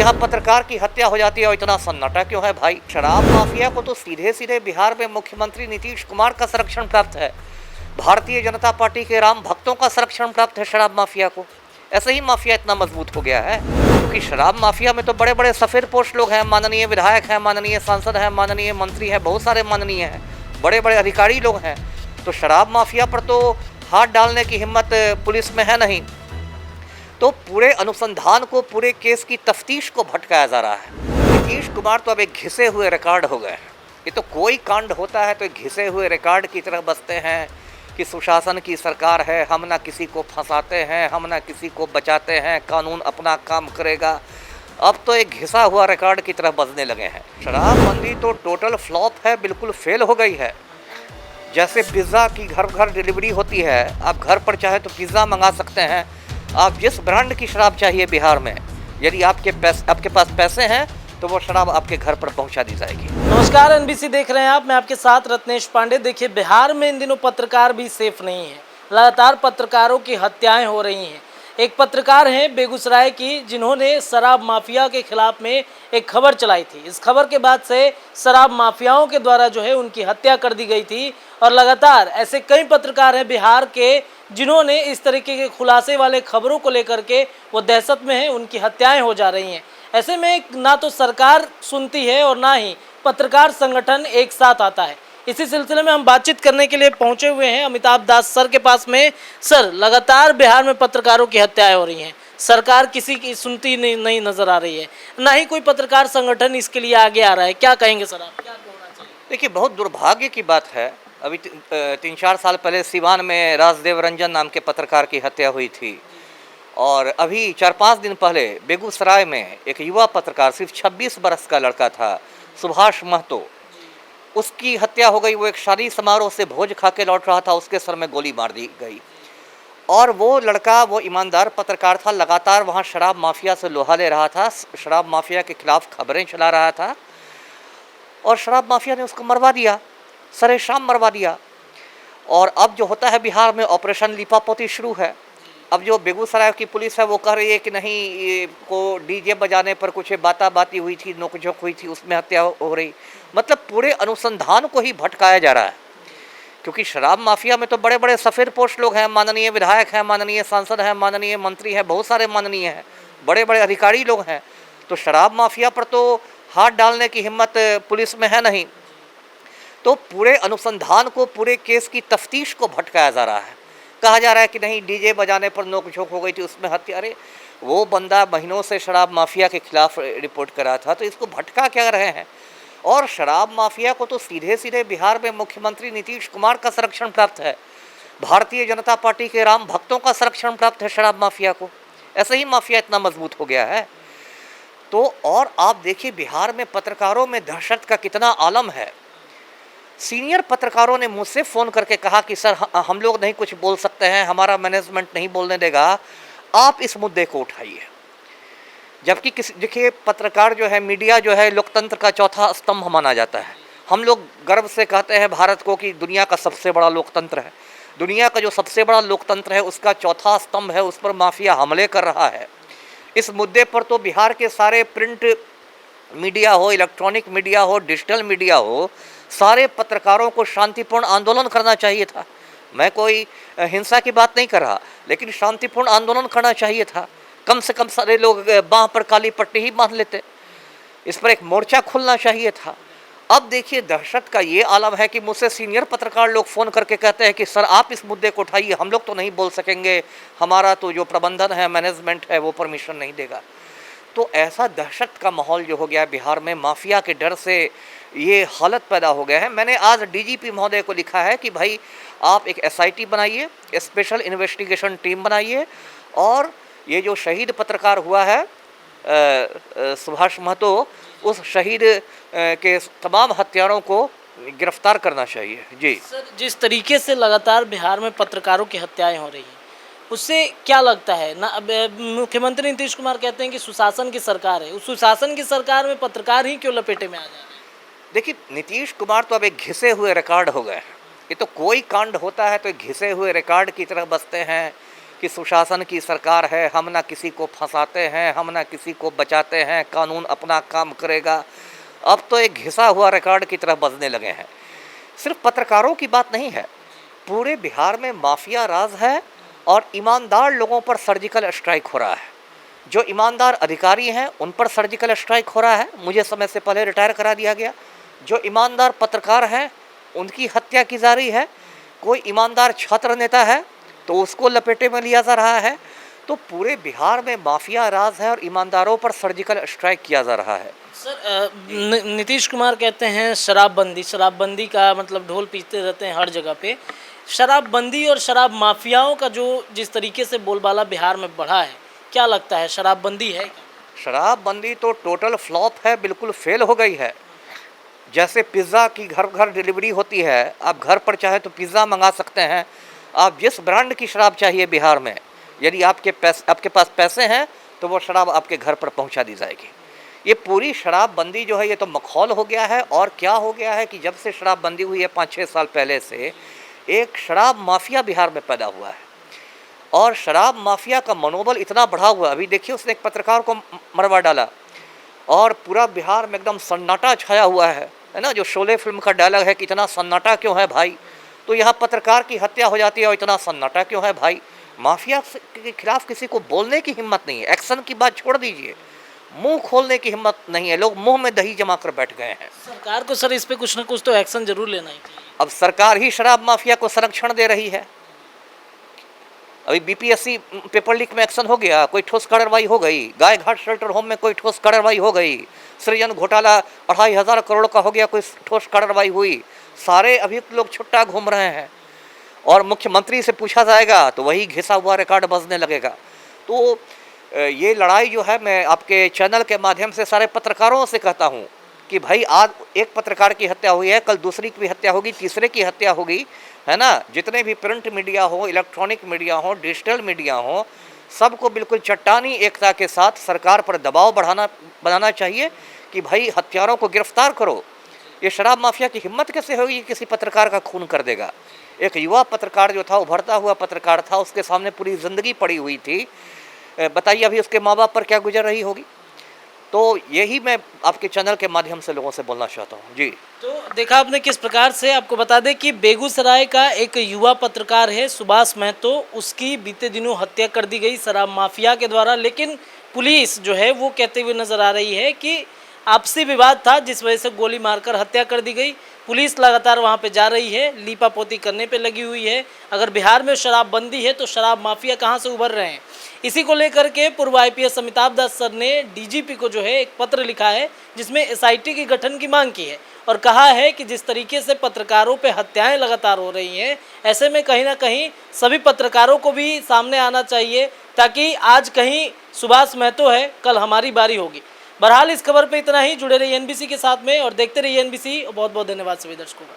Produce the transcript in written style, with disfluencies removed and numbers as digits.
यहाँ पत्रकार की हत्या हो जाती है और इतना सन्नाटा क्यों है भाई? शराब माफिया को तो सीधे सीधे बिहार में मुख्यमंत्री नीतीश कुमार का संरक्षण प्राप्त है। भारतीय जनता पार्टी के राम भक्तों का संरक्षण प्राप्त है शराब माफिया को। ऐसे ही माफिया इतना मजबूत हो गया है क्योंकि शराब माफिया में तो बड़े बड़े सफेद पोस्ट लोग हैं, माननीय विधायक हैं, माननीय सांसद हैं, माननीय मंत्री हैं, बहुत सारे माननीय हैं, बड़े बड़े अधिकारी लोग हैं। तो शराब माफिया पर तो हाथ डालने की हिम्मत पुलिस में है नहीं। तो पूरे अनुसंधान को, पूरे केस की तफ्तीश को भटकाया जा रहा है। नीतीश कुमार तो अब एक घिसे हुए रिकॉर्ड हो गए। ये तो कोई कांड होता है तो एक घिसे हुए रिकॉर्ड की तरह बसते हैं कि सुशासन की सरकार है, हम ना किसी को फंसाते हैं, हम ना किसी को बचाते हैं, कानून अपना काम करेगा। अब तो एक घिसा हुआ रिकॉर्ड की तरह बजने लगे हैं। शराबबंदी तो टोटल फ्लॉप है, बिल्कुल फेल हो गई है। जैसे पिज़्ज़ा की घर घर डिलीवरी होती है, आप घर पर चाहे तो पिज़्ज़ा मंगा सकते हैं। आप जिस ब्रांड की शराब चाहिए बिहार में, यदि आपके पास पैसे हैं तो वो शराब आपके घर पर पहुंचा दी जाएगी। नमस्कार, एनबीसी देख रहे हैं आप, मैं आपके साथ रत्नेश पांडे। देखिए, बिहार में इन दिनों पत्रकार भी सेफ नहीं है। लगातार पत्रकारों की हत्याएं हो रही हैं। एक पत्रकार हैं बेगूसराय की, जिन्होंने शराब माफिया के खिलाफ में एक खबर चलाई थी। इस खबर के बाद से शराब माफियाओं के द्वारा जो है उनकी हत्या कर दी गई थी। और लगातार ऐसे कई पत्रकार हैं बिहार के, जिन्होंने इस तरीके के खुलासे वाले खबरों को लेकर के वो दहशत में हैं, उनकी हत्याएं हो जा रही हैं। ऐसे में ना तो सरकार सुनती है और ना ही पत्रकार संगठन एक साथ आता है। इसी सिलसिले में हम बातचीत करने के लिए पहुंचे हुए हैं अमिताभ दास सर के पास में। सर, लगातार बिहार में पत्रकारों की हत्याएं हो रही हैं, सरकार किसी की सुनती नहीं नजर आ रही है, ना ही कोई पत्रकार संगठन इसके लिए आगे आ रहा है। क्या कहेंगे सर आप, क्या होना चाहिए? देखिए, बहुत दुर्भाग्य की बात है। अभी 3-4 साल पहले सिवान में राजदेव रंजन नाम के पत्रकार की हत्या हुई थी। और अभी 4-5 दिन पहले बेगूसराय में एक युवा पत्रकार, सिर्फ 26 बरस का लड़का था, सुभाष महतो, उसकी हत्या हो गई। वो एक शादी समारोह से भोज खा के लौट रहा था, उसके सर में गोली मार दी गई। और वो लड़का, वो ईमानदार पत्रकार था, लगातार वहाँ शराब माफिया से लोहा ले रहा था, शराब माफिया के खिलाफ खबरें चला रहा था और शराब माफिया ने उसको मरवा दिया, सरेशाम मरवा दिया। और अब जो होता है बिहार में, ऑपरेशन लीपापोती शुरू है। अब जो बेगूसराय की पुलिस है वो कह रही है कि नहीं, ये को डीजे बजाने पर कुछ बाती हुई थी, नोकझोंक हुई थी, उसमें हत्या हो रही। मतलब पूरे अनुसंधान को ही भटकाया जा रहा है क्योंकि शराब माफिया में तो बड़े बड़े सफ़ेद पोस्ट लोग हैं, माननीय विधायक हैं, माननीय सांसद हैं, माननीय मंत्री हैं, बहुत सारे माननीय हैं, बड़े बड़े अधिकारी लोग हैं। तो शराब माफिया पर तो हाथ डालने की हिम्मत पुलिस में है नहीं। तो पूरे अनुसंधान को, पूरे केस की तफ्तीश को भटकाया जा रहा है। कहा जा रहा है कि नहीं, डीजे बजाने पर नोकझोंक हो गई थी, उसमें हत्या। अरे वो बंदा महीनों से शराब माफिया के खिलाफ रिपोर्ट कर रहा था, तो इसको भटका क्या रहे हैं? और शराब माफिया को तो सीधे सीधे बिहार में मुख्यमंत्री नीतीश कुमार का संरक्षण प्राप्त है। भारतीय जनता पार्टी के राम भक्तों का संरक्षण प्राप्त है शराब माफिया को। ऐसे ही माफिया इतना मजबूत हो गया है। तो और आप देखिए, बिहार में पत्रकारों में दहशत का कितना आलम है। सीनियर पत्रकारों ने मुझसे फ़ोन करके कहा कि सर, हम लोग नहीं कुछ बोल सकते हैं, हमारा मैनेजमेंट नहीं बोलने देगा, आप इस मुद्दे को उठाइए। जबकि देखिए, पत्रकार जो है, मीडिया जो है, लोकतंत्र का चौथा स्तंभ माना जाता है। हम लोग गर्व से कहते हैं भारत को कि दुनिया का सबसे बड़ा लोकतंत्र है। दुनिया का जो सबसे बड़ा लोकतंत्र है, उसका चौथा स्तंभ है, उस पर माफिया हमले कर रहा है। इस मुद्दे पर तो बिहार के सारे प्रिंट मीडिया हो, इलेक्ट्रॉनिक मीडिया हो, डिजिटल मीडिया हो, सारे पत्रकारों को शांतिपूर्ण आंदोलन करना चाहिए था। मैं कोई हिंसा की बात नहीं कर रहा, लेकिन शांतिपूर्ण आंदोलन करना चाहिए था। कम से कम सारे लोग बाँह पर काली पट्टी ही बांध लेते। इस पर एक मोर्चा खुलना चाहिए था। अब देखिए, दहशत का ये आलम है कि मुझसे सीनियर पत्रकार लोग फ़ोन करके कहते हैं कि सर, आप इस मुद्दे को उठाइए, हम लोग तो नहीं बोल सकेंगे, हमारा तो जो प्रबंधन है, मैनेजमेंट है, वो परमिशन नहीं देगा। तो ऐसा दहशत का माहौल जो हो गया है बिहार में, माफिया के डर से ये हालत पैदा हो गया है। मैंने आज डीजीपी महोदय को लिखा है कि भाई, आप एक एसआईटी बनाइए, स्पेशल इन्वेस्टिगेशन टीम बनाइए, और ये जो शहीद पत्रकार हुआ है सुभाष महतो, उस शहीद के तमाम हत्यारों को गिरफ्तार करना चाहिए। जी सर, जिस तरीके से लगातार बिहार में पत्रकारों की हत्याएं हो रही हैं, उससे क्या लगता है ना? अब मुख्यमंत्री नीतीश कुमार कहते हैं कि सुशासन की सरकार है, उस सुशासन की सरकार में पत्रकार ही क्यों लपेटे में आ जा रहे हैं? देखिए, नीतीश कुमार तो अब एक घिसे हुए रिकॉर्ड हो गए हैं। ये तो कोई कांड होता है तो एक घिसे हुए रिकॉर्ड की तरह बसते हैं कि सुशासन की सरकार है, हम ना किसी को फंसाते हैं, हम ना किसी को बचाते हैं, कानून अपना काम करेगा। अब तो एक घिसा हुआ रिकॉर्ड की तरह बजने लगे हैं। सिर्फ पत्रकारों की बात नहीं है, पूरे बिहार में माफिया राज है और ईमानदार लोगों पर सर्जिकल स्ट्राइक हो रहा है। जो ईमानदार अधिकारी हैं उन पर सर्जिकल स्ट्राइक हो रहा है, मुझे समय से पहले रिटायर करा दिया गया। जो ईमानदार पत्रकार हैं उनकी हत्या की जा रही है। कोई ईमानदार छात्र नेता है तो उसको लपेटे में लिया जा रहा है। तो पूरे बिहार में माफिया राज है और ईमानदारों पर सर्जिकल स्ट्राइक किया जा रहा है। सर नीतीश कुमार कहते हैं शराबबंदी का मतलब ढोल पीटते रहते हैं हर जगह पे। शराबबंदी और शराब माफियाओं का जो जिस तरीके से बोलबाला बिहार में बढ़ा है, क्या लगता है शराबबंदी है? शराबबंदी तो टोटल फ्लॉप है, बिल्कुल फेल हो गई है। जैसे पिज़्ज़ा की घर घर डिलीवरी होती है, आप घर पर चाहे तो पिज़्ज़ा मंगा सकते हैं। आप जिस ब्रांड की शराब चाहिए बिहार में, यदि आपके पास पैसे हैं तो वो शराब आपके घर पर पहुंचा दी जाएगी। ये पूरी शराबबंदी जो है ये तो मखौल हो गया है। और क्या हो गया है कि जब से शराबबंदी हुई है 5-6 साल पहले से, एक शराब माफिया बिहार में पैदा हुआ है और शराब माफिया का मनोबल इतना बढ़ा हुआ। अभी देखिए, उसने एक पत्रकार को मरवा डाला और पूरा बिहार में एकदम सन्नाटा छाया हुआ है ना। जो शोले फिल्म का डायलॉग है कि इतना सन्नाटा क्यों है भाई, तो यहाँ पत्रकार की हत्या हो जाती है और इतना सन्नाटा क्यों है भाई। माफिया के खिलाफ किसी को बोलने की हिम्मत नहीं है। एक्शन की बात छोड़ दीजिए, मुंह खोलने की हिम्मत नहीं है। लोग मुंह में दही जमा कर बैठ गए हैं। सरकार को सर इस पे कुछ ना कुछ तो एक्शन जरूर लेना ही चाहिए। अब सरकार ही शराब माफिया को संरक्षण दे रही है। अभी बीपीएससी पेपर लीक में एक्शन हो गया, कोई ठोस कार्रवाई हो गई। गाय घाट शेल्टर होम में कोई ठोस कार्रवाई हो गई। सृजन घोटाला 2500 करोड़ का हो गया, कोई ठोस कार्रवाई हुई। सारे अभियुक्त लोग छुट्टा घूम रहे हैं और मुख्यमंत्री से पूछा जाएगा तो वही घिसा हुआ रिकॉर्ड बजने लगेगा। तो ये लड़ाई जो है, मैं आपके चैनल के माध्यम से सारे पत्रकारों से कहता हूँ कि भाई आज एक पत्रकार की हत्या हुई है, कल दूसरी की भी हत्या होगी, तीसरे की हत्या होगी, है ना। जितने भी प्रिंट मीडिया हो, इलेक्ट्रॉनिक मीडिया हो, डिजिटल मीडिया हो, सबको बिल्कुल चट्टानी एकता के साथ सरकार पर दबाव बनाना चाहिए कि भाई हत्यारों को गिरफ्तार करो। ये शराब माफिया की हिम्मत कैसे होगी कि किसी पत्रकार का खून कर देगा। एक युवा पत्रकार जो था, उभरता हुआ पत्रकार था, उसके सामने पूरी ज़िंदगी पड़ी हुई थी। बताइए अभी उसके माँ बाप पर क्या गुजर रही होगी। तो यही मैं आपके चैनल के माध्यम से लोगों से बोलना चाहता हूँ। जी, तो देखा आपने किस प्रकार से। आपको बता दें कि बेगूसराय का एक युवा पत्रकार है सुभाष महतो, उसकी बीते दिनों हत्या कर दी गई शराब माफिया के द्वारा। लेकिन पुलिस जो है वो कहते हुए नजर आ रही है कि आपसी विवाद था जिस वजह से गोली मारकर हत्या कर दी गई। पुलिस लगातार वहां पे जा रही है, लीपापोती करने पे लगी हुई है। अगर बिहार में शराबबंदी है तो शराब माफिया कहां से उभर रहे हैं। इसी को लेकर के पूर्व आईपीएस अमिताभ दास सर ने डीजीपी को जो है एक पत्र लिखा है जिसमें एसआईटी की गठन की मांग की है और कहा है कि जिस तरीके से पत्रकारों पे हत्याएं लगातार हो रही हैं, ऐसे में कहीं ना कहीं सभी पत्रकारों को भी सामने आना चाहिए ताकि आज कहीं सुभाष महतो है, कल हमारी बारी होगी। बहरहाल इस खबर पे इतना ही। जुड़े रहिए एनबीसी के साथ में और देखते रहिए एनबीसी। बहुत बहुत धन्यवाद सभी दर्शकों का।